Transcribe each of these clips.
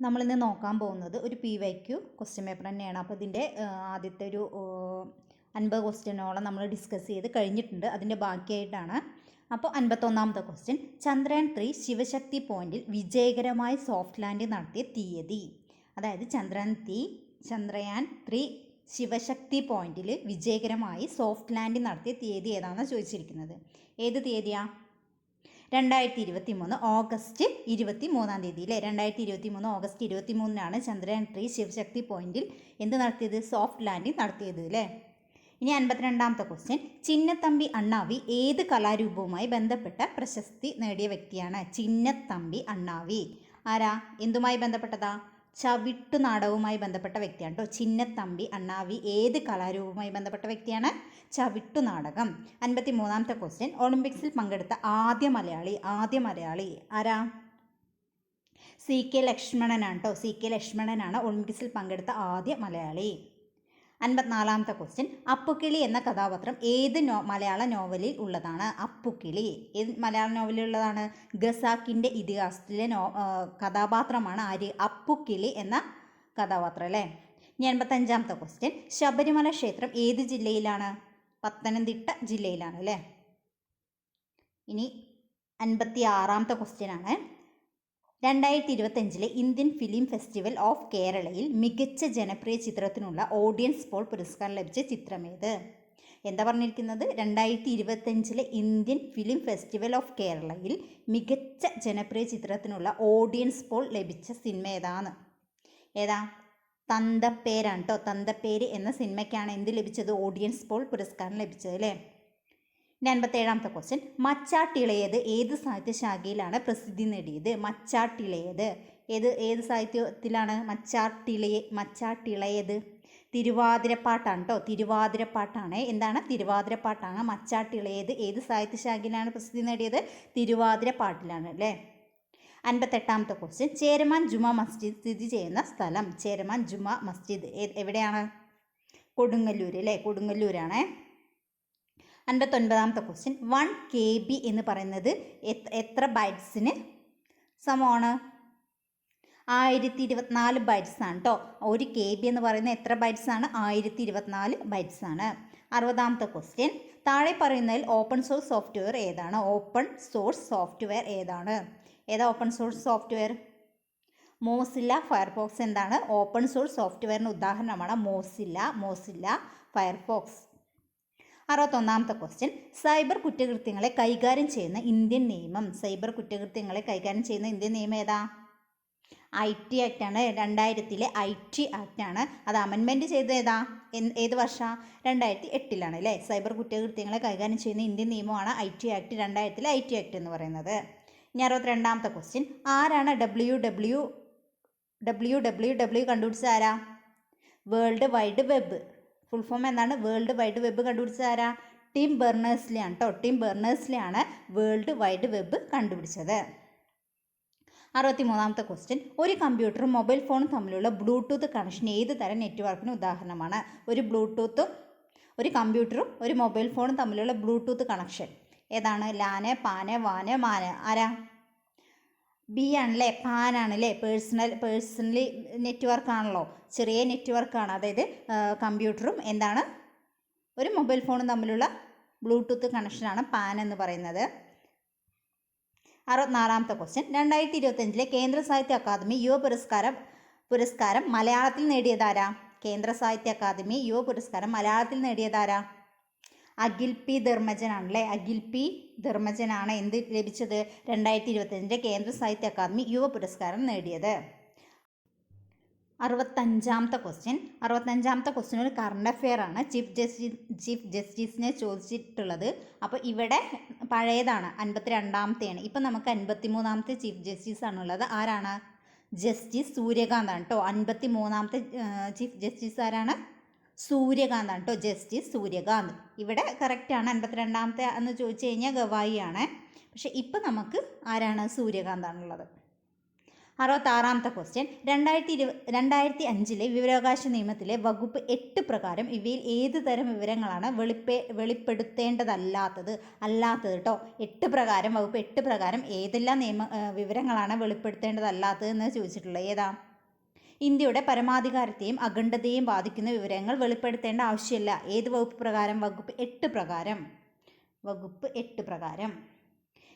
നമ്മളിന്ന് നോക്കാൻ പോകുന്നത് ഒരു PYQ ക്വസ്റ്റ്യൻ പേപ്പർ തന്നെയാണ്. അപ്പോൾ ഇതിൻ്റെ ആദ്യത്തെ ഒരു 50 ക്വസ്റ്റ്യനോളം നമ്മൾ ഡിസ്കസ് ചെയ്ത് കഴിഞ്ഞിട്ടുണ്ട്. അതിൻ്റെ ബാക്കിയായിട്ടാണ്. അപ്പോൾ 51ാമത്തെ ക്വസ്റ്റ്യൻ, ചന്ദ്രയാൻ 3 ശിവശക്തി പോയിന്റിൽ വിജയകരമായി സോഫ്റ്റ് ലാൻഡ് നടത്തിയ തീയതി. അതായത് ചന്ദ്രയാൻ 3 ശിവശക്തി പോയിന്റിൽ വിജയകരമായി സോഫ്റ്റ് ലാൻഡ് നടത്തിയ തീയതി ഏതാണെന്ന് ചോദിച്ചിരിക്കുന്നത്. ഏത് തീയതിയാണ്? 2023 ഓഗസ്റ്റ് 23-ാം തീയതി അല്ലേ? 2023 ഓഗസ്റ്റ് 23-നാണ് ചന്ദ്രയാൻ 3 ശിവശക്തി പോയിന്റിൽ എന്ത് നടത്തിയത്? സോഫ്റ്റ് ലാൻഡിംഗ് നടത്തിയത് അല്ലേ? ഇനി 52ാമത്തെ ക്വസ്റ്റ്യൻ, ചിന്നത്തമ്പി അണ്ണാവി ഏത് കലാരൂപവുമായി ബന്ധപ്പെട്ട പ്രശസ്തി നേടിയ വ്യക്തിയാണ്? ചിന്നത്തമ്പി അണ്ണാവി ആരാ? എന്തുമായി ബന്ധപ്പെട്ടതാ? ചവിട്ടു നാടകവുമായി ബന്ധപ്പെട്ട വ്യക്തിയാണ് കേട്ടോ. ചിന്നത്തമ്പി അണ്ണാവി ഏത് കലാരൂപവുമായി ബന്ധപ്പെട്ട വ്യക്തിയാണ്? ചവിട്ടു നാടകം. 53ാമത്തെ ക്വസ്റ്റ്യൻ, ഒളിമ്പിക്സിൽ പങ്കെടുത്ത ആദ്യ മലയാളി ആരാ? CK ലക്ഷ്മണനാണ് കേട്ടോ. CK ലക്ഷ്മണനാണ് ഒളിമ്പിക്സിൽ പങ്കെടുത്ത ആദ്യ മലയാളി. 54ാമത്തെ ക്വസ്റ്റ്യൻ, അപ്പുക്കിളി എന്ന കഥാപാത്രം ഏത് മലയാള നോവലിൽ ഉള്ളതാണ്? അപ്പുക്കിളി ഏത് മലയാള നോവലിൽ ഉള്ളതാണ്? ഖസാക്കിൻ്റെ ഇതിഹാസത്തിലെ കഥാപാത്രമാണ് ആര്? അപ്പുക്കിളി എന്ന കഥാപാത്രം അല്ലേ? ഇനി 85ാമത്തെ ക്വസ്റ്റ്യൻ, ശബരിമല ക്ഷേത്രം ഏത് ജില്ലയിലാണ്? പത്തനംതിട്ട ജില്ലയിലാണ് അല്ലേ? ഇനി 56ാമത്തെ ക്വസ്റ്റ്യൻ ആണ്, 2025 ഇന്ത്യൻ ഫിലിം ഫെസ്റ്റിവൽ ഓഫ് കേരളയിൽ മികച്ച ജനപ്രിയ ചിത്രത്തിനുള്ള ഓഡിയൻസ് പോൾ പുരസ്കാരം ലഭിച്ച ചിത്രമേത്? എന്താ പറഞ്ഞിരിക്കുന്നത്? 2025 ഇന്ത്യൻ ഫിലിം ഫെസ്റ്റിവൽ ഓഫ് കേരളയിൽ മികച്ച ജനപ്രിയ ചിത്രത്തിനുള്ള ഓഡിയൻസ് പോൾ ലഭിച്ച സിനിമ ഏതാ? തന്തപ്പേരാണ് കേട്ടോ. തന്തപ്പേര് എന്ന സിനിമയ്ക്കാണ് എന്ത് ലഭിച്ചത്? ഓഡിയൻസ് പോൾ പുരസ്കാരം ലഭിച്ചത് അല്ലേ? ഇനി 57ാമത്തെ ക്വസ്റ്റ്യൻ, മച്ചാട്ടിളയത് ഏത് സാഹിത്യശാഖയിലാണ് പ്രസിദ്ധി നേടിയത്? മച്ചാട്ടിളയത് ഏത് സാഹിത്യത്തിലാണ്? മച്ചാട്ടിളയത് തിരുവാതിരപ്പാട്ടാണ് കേട്ടോ. തിരുവാതിരപ്പാട്ടാണ്. എന്താണ്? തിരുവാതിരപ്പാട്ടാണ്. മച്ചാട്ടിളയത് ഏത് സാഹിത്യശാഖയിലാണ് പ്രസിദ്ധി നേടിയത്? തിരുവാതിരപ്പാട്ടിലാണ് അല്ലേ? 58ാമത്തെ ക്വസ്റ്റ്യൻ, ചേരമാൻ ജുമാ മസ്ജിദ് സ്ഥിതി ചെയ്യുന്ന സ്ഥലം? ചേരമാൻ ജുമാ മസ്ജിദ് എവിടെയാണ്? കൊടുങ്ങല്ലൂർ അല്ലേ? കൊടുങ്ങല്ലൂരാണ്. 59ാമത്തെ ക്വസ്റ്റ്യൻ, 1 KB എന്ന് പറയുന്നത് എത്ര ബൈറ്റ്സിന് സമമാണ്? 1024 ബൈറ്റ്സ് ആണ് കേട്ടോ. 1 KB എന്ന് പറയുന്നത് എത്ര ബൈറ്റ്സ് ആണ്? 1024 ബൈറ്റ്സ് ആണ്. 60ാമത്തെ ക്വസ്റ്റ്യൻ, താഴെ പറയുന്നതിൽ ഓപ്പൺ സോഴ്സ് സോഫ്റ്റ്വെയർ ഏതാണ്? ഓപ്പൺ സോഴ്സ് സോഫ്റ്റ്വെയർ ഏതാ open source software? Mozilla Firefox എന്താണ്? ഓപ്പൺ സോഴ്സ് സോഫ്റ്റ്വെയറിന് ഉദാഹരണമാണ് മോസില്ല ഫയർഫോക്സ്. 61ാമത്തെ ക്വസ്റ്റ്യൻ, സൈബർ കുറ്റകൃത്യങ്ങളെ കൈകാര്യം ചെയ്യുന്ന ഇന്ത്യൻ നിയമം? സൈബർ കുറ്റകൃത്യങ്ങളെ കൈകാര്യം ചെയ്യുന്ന ഇന്ത്യൻ നിയമം ഏതാ? IT ആക്റ്റാണ്. 2000 IT ആക്റ്റാണ്. അത് അമെൻമെൻറ്റ് ചെയ്ത് ഏത് വർഷം? 2008 അല്ലേ? സൈബർ കുറ്റകൃത്യങ്ങളെ കൈകാര്യം ചെയ്യുന്ന ഇന്ത്യൻ നിയമമാണ് IT ആക്ട്. 2000 IT ആക്ട് എന്ന് പറയുന്നത്. ഇനി 62ാമത്തെ ക്വസ്റ്റ്യൻ, ആരാണ് WWW കണ്ടുപിടിച്ചത്? ആരാ? World wide web. Full form എന്താണ്? വേൾഡ് വൈഡ് വെബ് കണ്ടുപിടിച്ചത് ആരാ? ടിം ബെർണേഴ്സ്ലി ആണ് കേട്ടോ. ടിം ബെർണേഴ്സ്ലി ആണ് വേൾഡ് വൈഡ് വെബ് കണ്ടുപിടിച്ചത്. 63ാമത്തെ ക്വസ്റ്റ്യൻ, ഒരു കമ്പ്യൂട്ടറും മൊബൈൽ ഫോണും തമ്മിലുള്ള ബ്ലൂടൂത്ത് കണക്ഷൻ ഏത് തരം നെറ്റ്വർക്കിന് ഉദാഹരണമാണ്? ഒരു കമ്പ്യൂട്ടറും ഒരു മൊബൈൽ ഫോണും തമ്മിലുള്ള ബ്ലൂടൂത്ത് കണക്ഷൻ ഏതാണ്? ലാന്, പാന്, വാന്, മാന്. ആരാ? B ആണല്ലേ? പാനാണല്ലേ? പേഴ്സണലി നെറ്റ്വർക്കാണല്ലോ. ചെറിയ നെറ്റ്വർക്കാണ്. അതായത് കമ്പ്യൂട്ടറും എന്താണ് ഒരു മൊബൈൽ ഫോണും തമ്മിലുള്ള ബ്ലൂടൂത്ത് കണക്ഷനാണ് പാൻ എന്ന് പറയുന്നത്. 64ാമത്തെ ക്വസ്റ്റ്യൻ, 2025 കേന്ദ്ര സാഹിത്യ അക്കാദമി യുവ പുരസ്കാരം മലയാളത്തിൽ നേടിയതാരാ? കേന്ദ്ര സാഹിത്യ അക്കാദമി യുവ പുരസ്കാരം മലയാളത്തിൽ നേടിയതാരാ? അഖിൽ P ധർമ്മജനാണല്ലേ? അഖിൽ P ധർമ്മജനാണ് എന്ത് ലഭിച്ചത്? 2025 കേന്ദ്ര സാഹിത്യ അക്കാദമി യുവ പുരസ്കാരം നേടിയത്. 65ാമത്തെ ക്വസ്റ്റ്യൻ ഒരു കറണ്ട് അഫെയർ ആണ്. ചീഫ് ജസ്റ്റിസിനെ ചോദിച്ചിട്ടുള്ളത്. അപ്പോൾ ഇവിടെ പഴയതാണ്, 52ാമത്തെയാണ്. ഇപ്പം നമുക്ക് 53ാമത്തെ ചീഫ് ജസ്റ്റിസ് ആണുള്ളത്. ആരാണ്? ജസ്റ്റിസ് സൂര്യകാന്താണ് കേട്ടോ. 53ാമത്തെ ചീഫ് ജസ്റ്റിസ് ആരാണ്? സൂര്യകാന്താണ് കേട്ടോ. ജസ്റ്റിസ് സൂര്യകാന്ത്. ഇവിടെ കറക്റ്റാണ്. 52ാമത്തെ എന്ന് ചോദിച്ചു കഴിഞ്ഞാൽ ഗവായിയാണ്. പക്ഷേ ഇപ്പം നമുക്ക് ആരാണ്? സൂര്യകാന്താണുള്ളത്. 66ാമത്തെ ക്വസ്റ്റ്യൻ, 2005 വിവരാവകാശ നിയമത്തിലെ വകുപ്പ് 8 പ്രകാരം ഇവയിൽ ഏത് തരം വിവരങ്ങളാണ് വെളിപ്പെടുത്തേണ്ടതല്ലാത്തത് കേട്ടോ? 8 പ്രകാരം, വകുപ്പ് 8 പ്രകാരം ഏതെല്ലാം വിവരങ്ങളാണ് വെളിപ്പെടുത്തേണ്ടതല്ലാത്തത് എന്ന് ചോദിച്ചിട്ടുള്ളത്? ഏതാ? ഇന്ത്യയുടെ പരമാധികാരത്തെയും അഖണ്ഡതയെയും ബാധിക്കുന്ന വിവരങ്ങൾ വെളിപ്പെടുത്തേണ്ട ആവശ്യമില്ല. ഏത് വകുപ്പ് പ്രകാരം? വകുപ്പ് 8 പ്രകാരം. വകുപ്പ് 8 പ്രകാരം.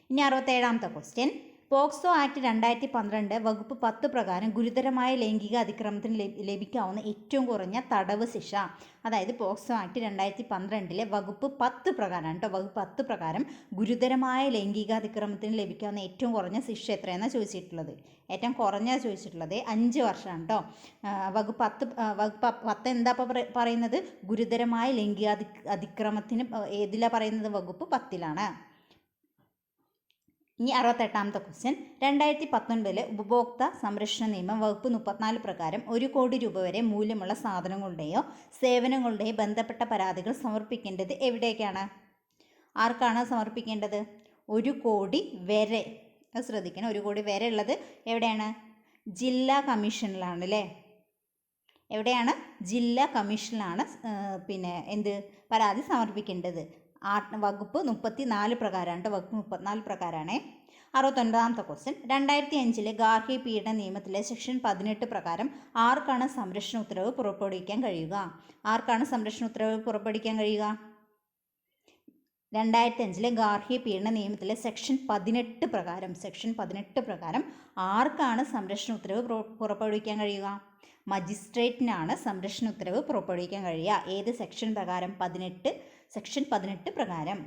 ഇനി 67ാമത്തെ ക്വസ്റ്റ്യൻ. പോക്സോ ആക്ട് 2012 വകുപ്പ് 10 പ്രകാരം ഗുരുതരമായ ലൈംഗിക അതിക്രമത്തിന് ലഭിക്കാവുന്ന ഏറ്റവും കുറഞ്ഞ തടവ് ശിക്ഷ. അതായത് പോക്സോ ആക്ട് 2012 വകുപ്പ് 10 പ്രകാരമാണ് കേട്ടോ. വകുപ്പ് 10 പ്രകാരം ഗുരുതരമായ ലൈംഗിക അതിക്രമത്തിന് ലഭിക്കാവുന്ന ഏറ്റവും കുറഞ്ഞ ശിക്ഷ എത്രയെന്നാണ് ചോദിച്ചിട്ടുള്ളത്? ഏറ്റവും കുറഞ്ഞ ചോദിച്ചിട്ടുള്ളത് 5 വർഷമാണ് കേട്ടോ. വകുപ്പ് 10 എന്താ പറയുന്നത്? ഗുരുതരമായ ലൈംഗിക അതിക്രമത്തിന് ഏതിലാണ് പറയുന്നത്? വകുപ്പ് 10ലാണ്. ഇനി 68ാമത്തെ ക്വസ്റ്റ്യൻ. 2019 ഉപഭോക്തൃ സംരക്ഷണ നിയമം വകുപ്പ് 34 പ്രകാരം 1 കോടി രൂപ വരെ മൂല്യമുള്ള സാധനങ്ങളുടെയോ സേവനങ്ങളുടെയോ ബന്ധപ്പെട്ട പരാതികൾ സമർപ്പിക്കേണ്ടത് എവിടേക്കാണ്? ആർക്കാണ് സമർപ്പിക്കേണ്ടത്? 1 കോടി വരെ. അത് ശ്രദ്ധിക്കണം. 1 കോടി വരെ ഉള്ളത് എവിടെയാണ്? ജില്ലാ കമ്മീഷനിലാണ് അല്ലേ? എവിടെയാണ്? ജില്ലാ കമ്മീഷനിലാണ് പരാതി സമർപ്പിക്കേണ്ടത്. വകുപ്പ് 34 പ്രകാരമാണ്. വകുപ്പ് 34 പ്രകാരമാണ്. 69ാമത്തെ ക്വസ്റ്റ്യൻ. 2005 ഗാർഹിക പീഡന നിയമത്തിലെ സെക്ഷൻ 18 പ്രകാരം ആർക്കാണ് സംരക്ഷണ ഉത്തരവ് പുറപ്പെടുവിക്കാൻ കഴിയുക? ആർക്കാണ് സംരക്ഷണ ഉത്തരവ് പുറപ്പെടുവിക്കാൻ കഴിയുക? 2005 ഗാർഹിക പീഡന നിയമത്തിലെ സെക്ഷൻ 18 പ്രകാരം ആർക്കാണ് സംരക്ഷണ ഉത്തരവ് പുറപ്പെടുവിക്കാൻ കഴിയുക? മജിസ്ട്രേറ്റിനാണ് സംരക്ഷണ ഉത്തരവ് പുറപ്പെടുവിക്കാൻ കഴിയുക. ഏത് സെക്ഷൻ പ്രകാരം? സെക്ഷൻ 18 പ്രകാരം.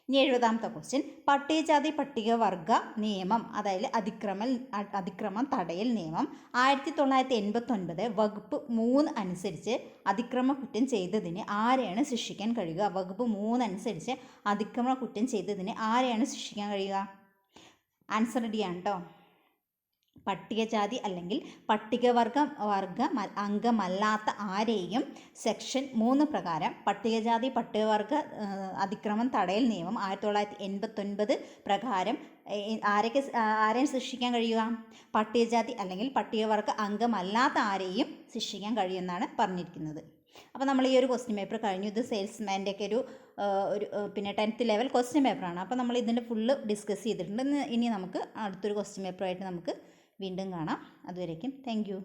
ഇനി 70ാമത്തെ ക്വസ്റ്റ്യൻ. പട്ടികജാതി പട്ടികവർഗ നിയമം, അതായത് അതിക്രമം തടയൽ നിയമം 1989 വകുപ്പ് 3 അനുസരിച്ച് അതിക്രമ കുറ്റം ചെയ്തതിന് ആരെയാണ് ശിക്ഷിക്കാൻ കഴിയുക? വകുപ്പ് 3 അനുസരിച്ച് അതിക്രമ കുറ്റം ചെയ്തതിന് ആരെയാണ് ശിക്ഷിക്കാൻ കഴിയുക? ആൻസർ ഡി ആണ് കേട്ടോ. പട്ടികജാതി അല്ലെങ്കിൽ പട്ടികവർഗ അംഗമല്ലാത്ത ആരെയും സെക്ഷൻ 3 പ്രകാരം പട്ടികജാതി പട്ടികവർഗ അതിക്രമം തടയൽ നിയമം 1989 പ്രകാരം ആരെയും ശിക്ഷിക്കാൻ കഴിയുക? പട്ടികജാതി അല്ലെങ്കിൽ പട്ടികവർഗ അംഗമല്ലാത്ത ആരെയും ശിക്ഷിക്കാൻ കഴിയുമെന്നാണ് പറഞ്ഞിരിക്കുന്നത്. അപ്പോൾ നമ്മൾ ഈ ഒരു ക്വസ്റ്റ്യൻ പേപ്പർ കഴിഞ്ഞു. ഇത് സെയിൽസ്മാൻ്റെ ഒക്കെ ഒരു 10th ലെവൽ ക്വസ്റ്റ്യൻ പേപ്പറാണ്. അപ്പോൾ നമ്മൾ ഇതിൻ്റെ ഫുള്ള് ഡിസ്കസ് ചെയ്തിട്ടുണ്ട്. ഇനി നമുക്ക് അടുത്തൊരു ക്വസ്റ്റ്യൻ പേപ്പറായിട്ട് നമുക്ക് വീണ്ടും കാണാം. അതുവരേക്കും താങ്ക് യു.